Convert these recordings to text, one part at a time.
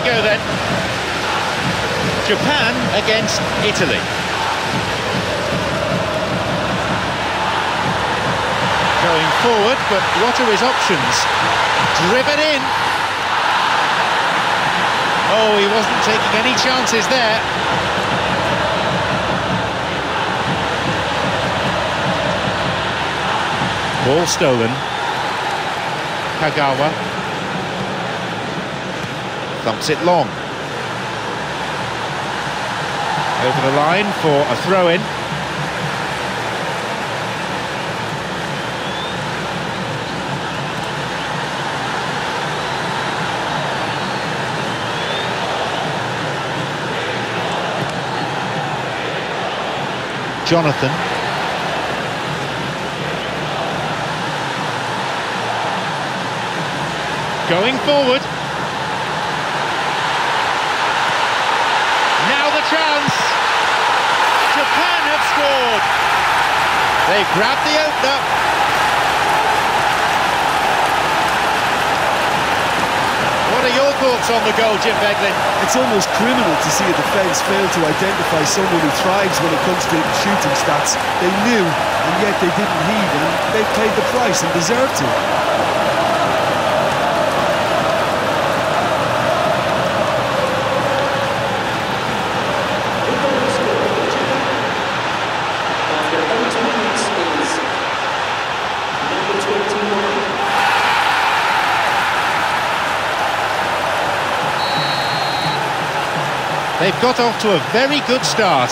go then. Japan against Italy. Going forward, but what are his options? Driven in. Oh, he wasn't taking any chances there. Ball stolen. Kagawa thumps it long. Over the line for a throw-in. Jonathan. Going forward. Now the chance. Japan have scored. They grabbed the opener. What are your thoughts on the goal, Jim Beglin? It's almost criminal to see a defence fail to identify someone who thrives when it comes to shooting stats. They knew, and yet they didn't heed, and they paid the price and deserved to. They've got off to a very good start.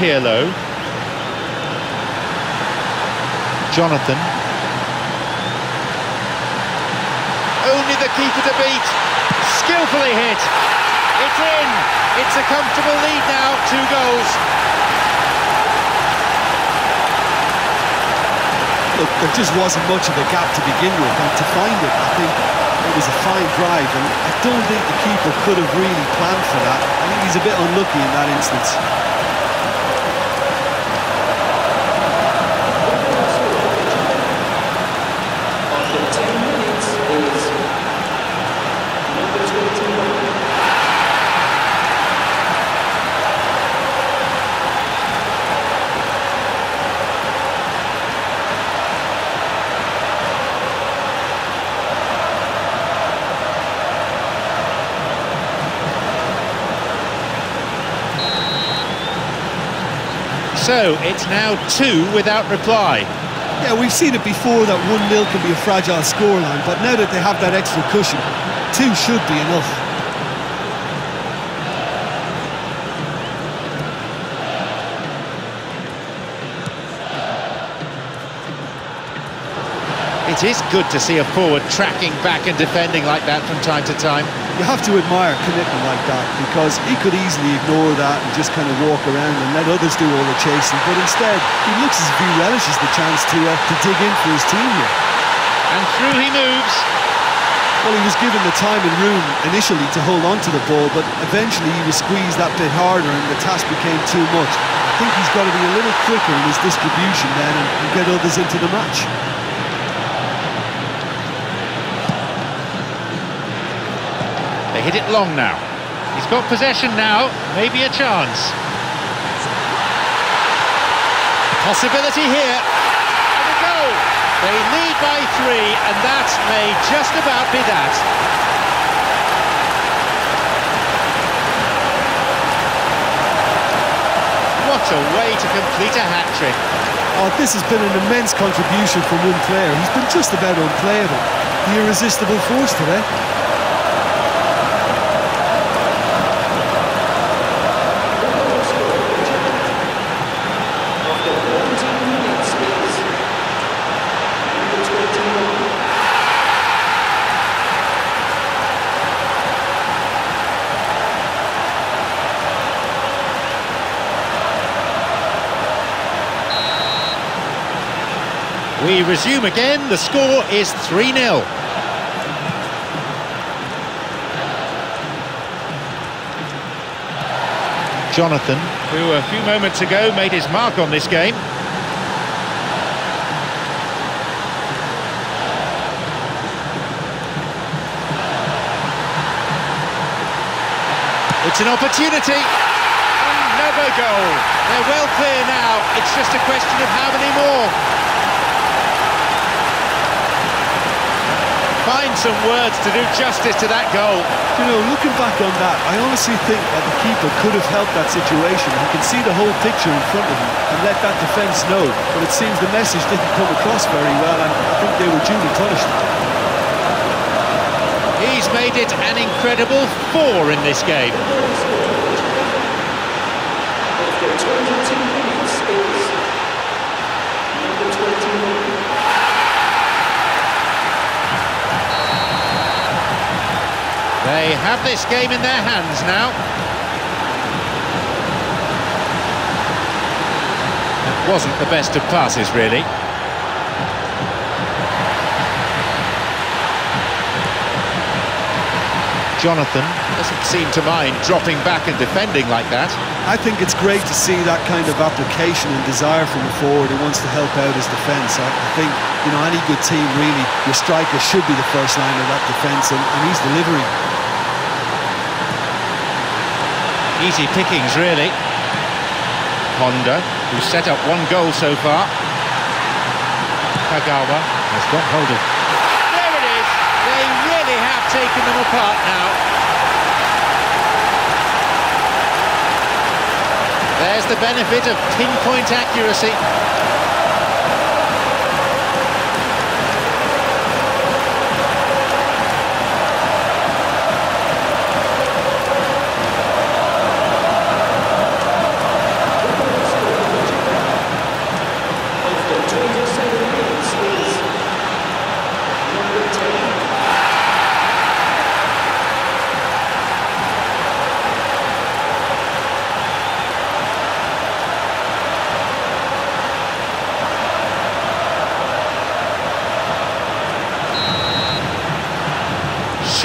Pirlo. Jonathan. Only the keeper to beat. Skillfully hit. It's in. It's a comfortable lead now, 2 goals. Look, there just wasn't much of a gap to begin with, and to find it, I think it was a fine drive, and I don't think the keeper could have really planned for that. I think he's a bit unlucky in that instance. After 10 minutes is number 21. So, it's now 2 without reply. Yeah, we've seen it before that 1-0 can be a fragile scoreline, but now that they have that extra cushion, 2 should be enough. It is good to see a forward tracking back and defending like that from time to time. You have to admire commitment like that, because he could easily ignore that and just kind of walk around and let others do all the chasing, but instead he looks as if he relishes the chance to dig in for his team here. And through he moves. Well, he was given the time and room initially to hold on to the ball, but eventually he was squeezed that bit harder and the task became too much. I think he's got to be a little quicker in his distribution then and get others into the match. They hit it long now. He's got possession now, maybe a chance. Possibility here. And a goal. They lead by 3, and that may just about be that. What a way to complete a hat-trick. Oh, this has been an immense contribution from one player. He's been just about unplayable. The irresistible force today. We resume again, the score is 3-0. Jonathan, who a few moments ago made his mark on this game. It's an opportunity. Another goal. They're well clear now. It's just a question of how many more. Find some words to do justice to that goal. You know, looking back on that, I honestly think that the keeper could have helped that situation. He can see the whole picture in front of him and let that defence know. But it seems the message didn't come across very well, and I think they were duly punished. He's made it an incredible 4 in this game. After 22 minutes is number 21. They have this game in their hands now. That wasn't the best of passes, really. Jonathan doesn't seem to mind dropping back and defending like that. I think it's great to see that kind of application and desire from a forward who wants to help out his defence. I think, you know, any good team, really, your striker should be the first line of that defence, and he's delivering. Easy pickings, really. Honda, who's set up 1 goal so far. Kagawa has got hold of. There it is! They really have taken them apart now. There's the benefit of pinpoint accuracy.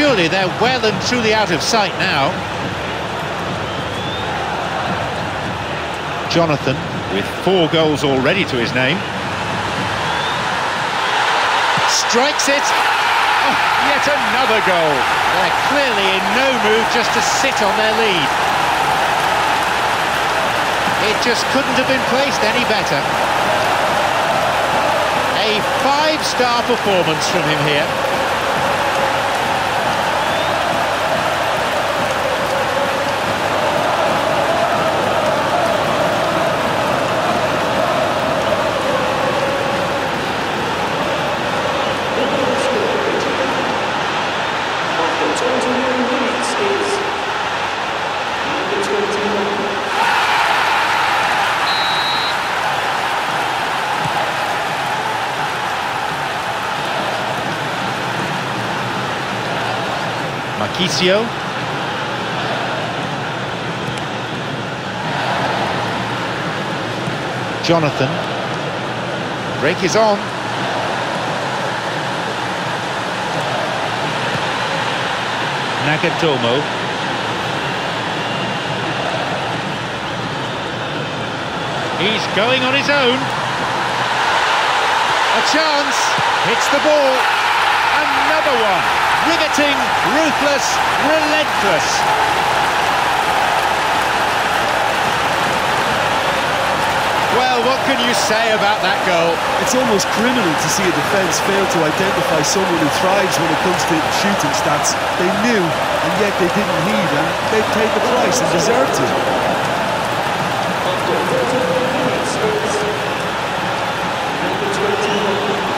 Surely they're well and truly out of sight now. Jonathan with 4 goals already to his name. Strikes it. Oh, yet another goal. They're clearly in no mood just to sit on their lead. It just couldn't have been placed any better. A 5-star performance from him here. Marquisio. Jonathan. Break is on. Nagatomo. He's going on his own. A chance. Hits the ball. Another one. Riveting, ruthless, relentless. Well, what can you say about that goal? It's almost criminal to see a defence fail to identify someone who thrives when it comes to shooting stats. They knew, and yet they didn't heed, and they paid the price and deserved to. After 31 minutes is number 21.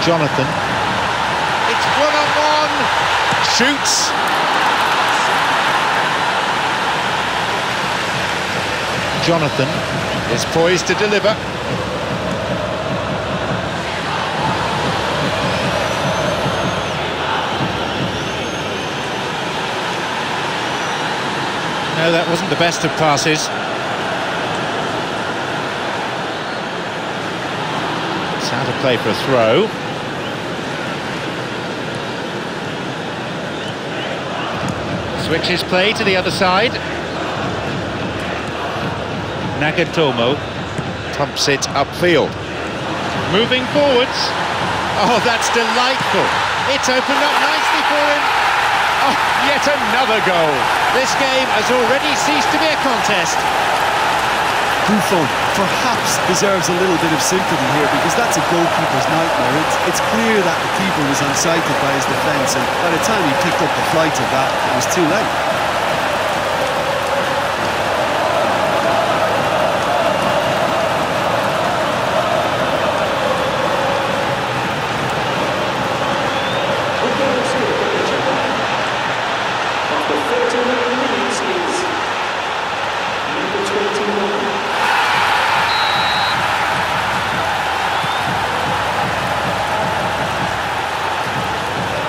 Jonathan. It's 1-on-1. Shoots. Jonathan is poised to deliver. No, that wasn't the best of passes. It's out of play for a throw. Switches play to the other side. Nagatomo pumps it upfield. Moving forwards. Oh, that's delightful. It's opened up nicely for him. Oh, yet another goal. This game has already ceased to be a contest. Buffon perhaps deserves a little bit of sympathy here, because that's a goalkeeper's nightmare. It's clear that the keeper was unsighted by his defence, and by the time he picked up the flight of that, it was too late.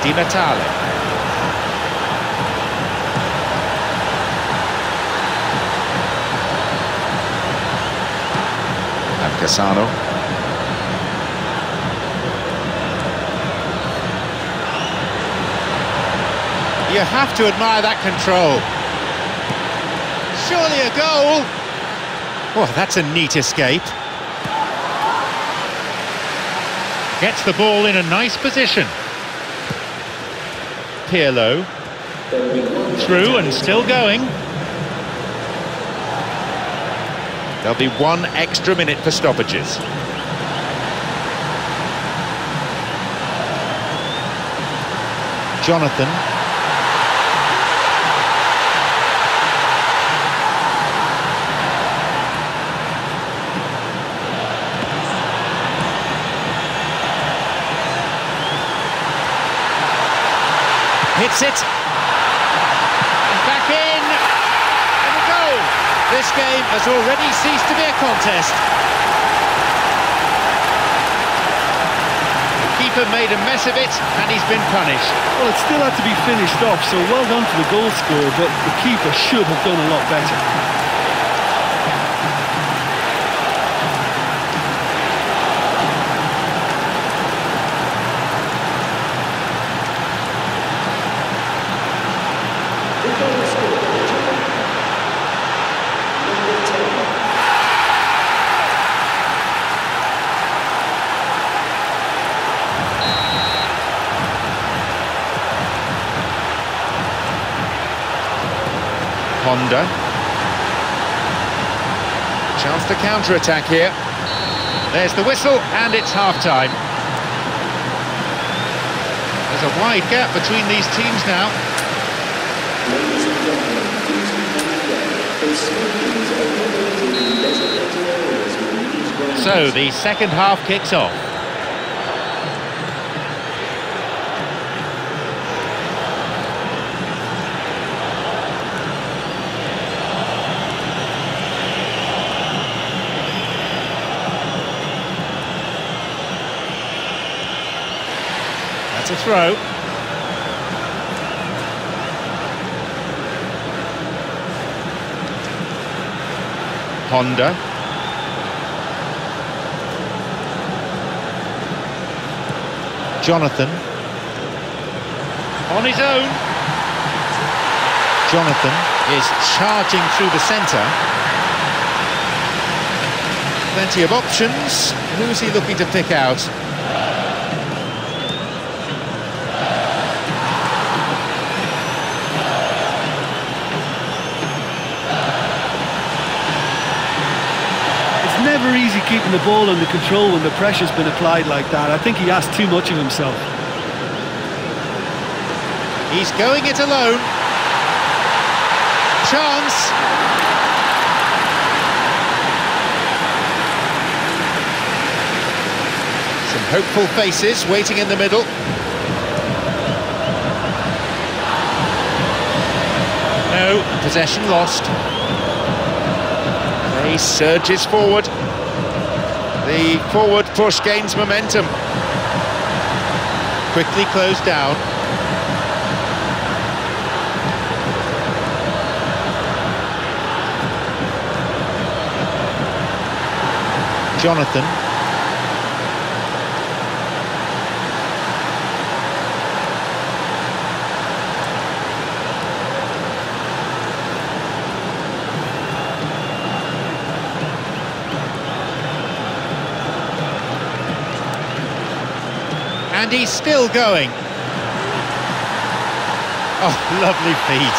Di Natale. And Cassano. You have to admire that control. Surely a goal. Oh, that's a neat escape. Gets the ball in a nice position. Pirlo, through and still going. There'll be 1 extra minute for stoppages. Jonathan. Hits it. Back in. And a goal. This game has already ceased to be a contest. The keeper made a mess of it, and he's been punished. Well, it still had to be finished off, so well done to the goal scorer, but the keeper should have done a lot better. Honda. Chance to counter-attack here. There's the whistle, and it's half-time. There's a wide gap between these teams now. Ladies and gentlemen, please smoking is only designated areas within these grounds. So the second half kicks off. That's a throw. Honda. Jonathan. On his own. Jonathan is charging through the centre. Plenty of options. Who's he looking to pick out? Never easy keeping the ball under control when the pressure's been applied like that. I think he asked too much of himself. He's going it alone. Chance. Some hopeful faces waiting in the middle. No, possession lost. He surges forward. The forward push gains momentum. Quickly closed down. Jonathan. And he's still going. Oh, lovely feet.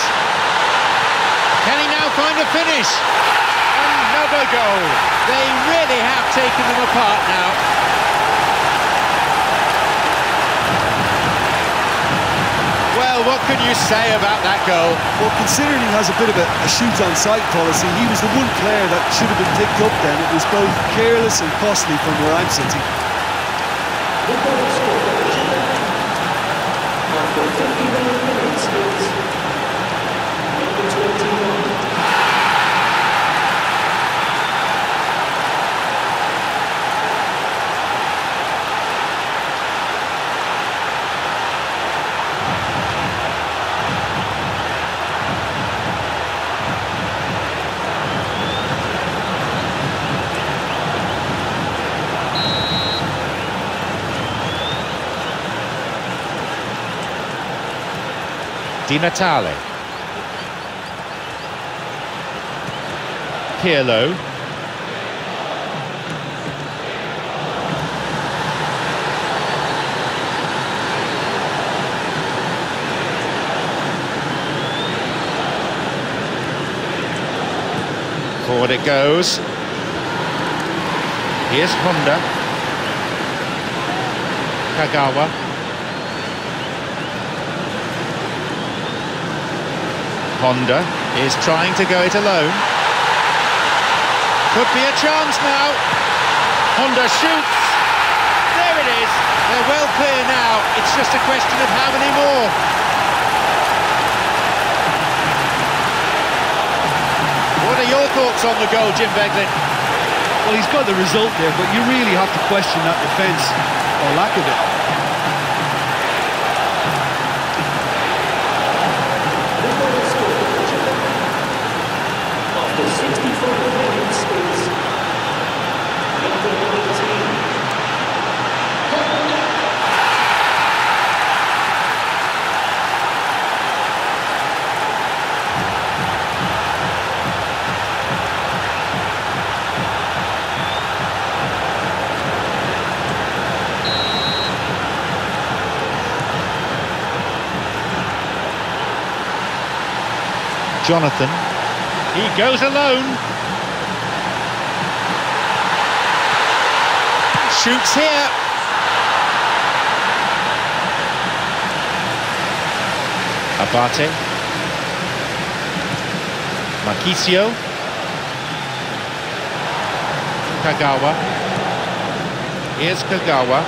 Can he now find a finish? Another goal. They really have taken them apart now. Well, what can you say about that goal? Well, considering he has a bit of a shoot-on-sight policy, he was the one player that should have been picked up then. It was both careless and costly from where I'm sitting. After 59 minutes, it's number 21. Di Natale. Pirlo. Forward it goes. Here's Honda. Kagawa. Honda is trying to go it alone. Could be a chance now. Honda shoots. There it is. They're well clear now. It's just a question of how many more. What are your thoughts on the goal, Jim Beglin? Well, he's got the result there, but you really have to question that defence, or lack of it. After 65 minutes, it's number 19. Jonathan. He goes alone. Shoots here. Abate. Marchisio. Kagawa. Here's Kagawa.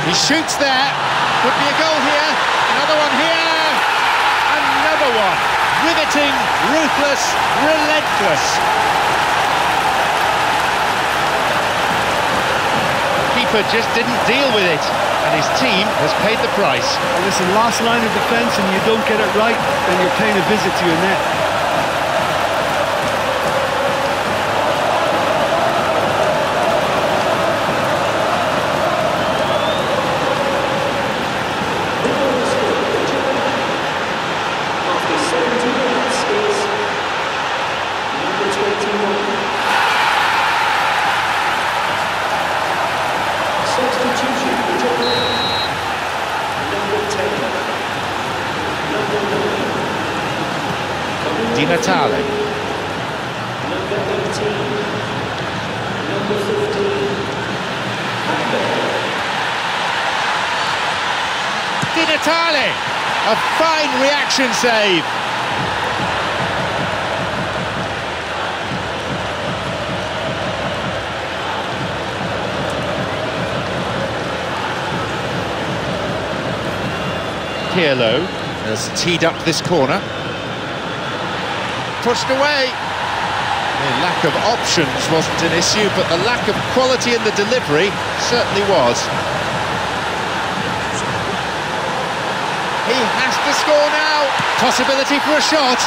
He shoots there. Could be a goal here. Another one here. Another one. Riveting, ruthless, relentless. Keeper just didn't deal with it, and his team has paid the price. Well, listen, last line of defence and you don't get it right, then you're paying a visit to your net. Di Natale. Number 18. Number 15. Di Natale! A fine reaction save. Pirlo has teed up this corner. Pushed away. The lack of options wasn't an issue, but the lack of quality in the delivery certainly was. He has to score now. Possibility for a shot.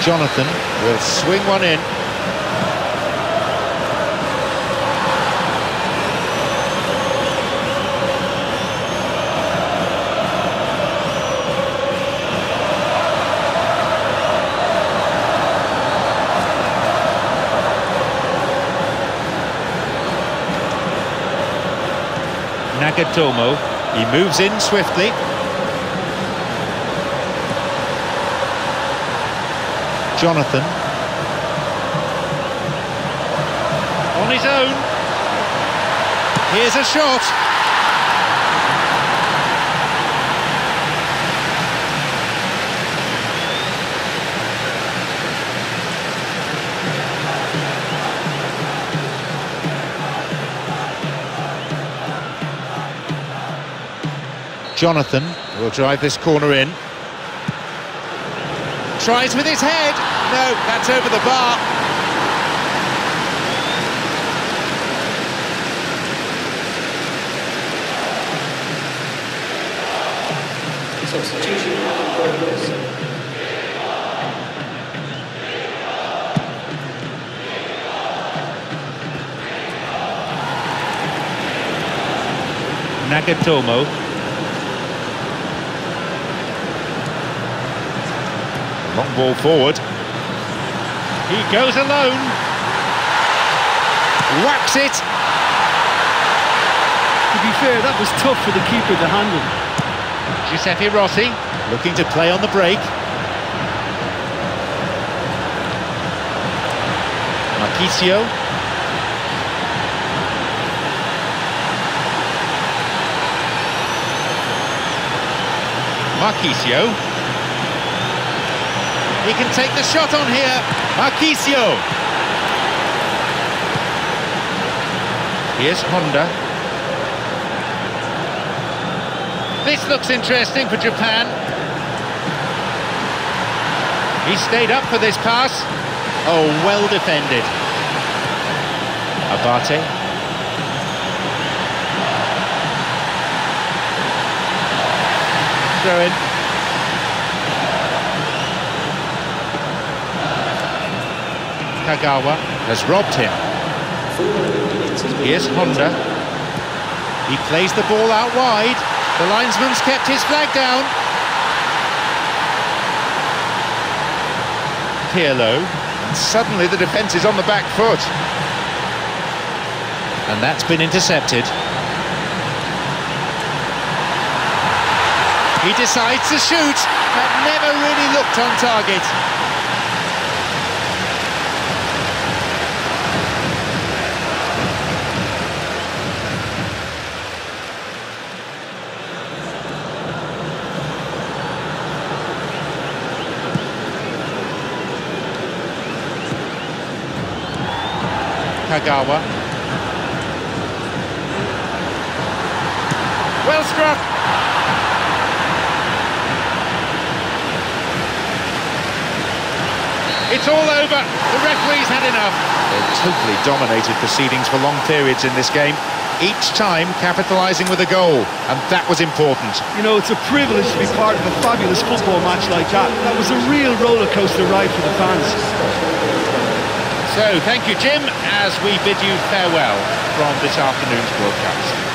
Jonathan will swing one in. Nagatomo, he moves in swiftly. Jonathan. On his own. Here's a shot. Jonathan will drive this corner in. Tries with his head. No, that's over the bar. Substitution in progress. Nagatomo. Long ball forward. He goes alone. Whacks it. To be fair, that was tough for the keeper to handle. Giuseppe Rossi looking to play on the break. Marchisio. Marchisio. He can take the shot on here. Marchisio. Here's Honda. This looks interesting for Japan. He stayed up for this pass. Oh, well defended. Abate. Throw in. Kagawa has robbed him. Here's Honda. He plays the ball out wide. The linesman's kept his flag down. Pirlo. And suddenly the defence is on the back foot. And that's been intercepted. He decides to shoot, but never really looked on target. Kagawa. Well struck. It's all over. The referee's had enough. They've totally dominated proceedings for long periods in this game, each time capitalising with a goal, and that was important. You know, it's a privilege to be part of a fabulous football match like that. That was a real rollercoaster ride for the fans. So, thank you, Jim, as we bid you farewell from this afternoon's broadcast.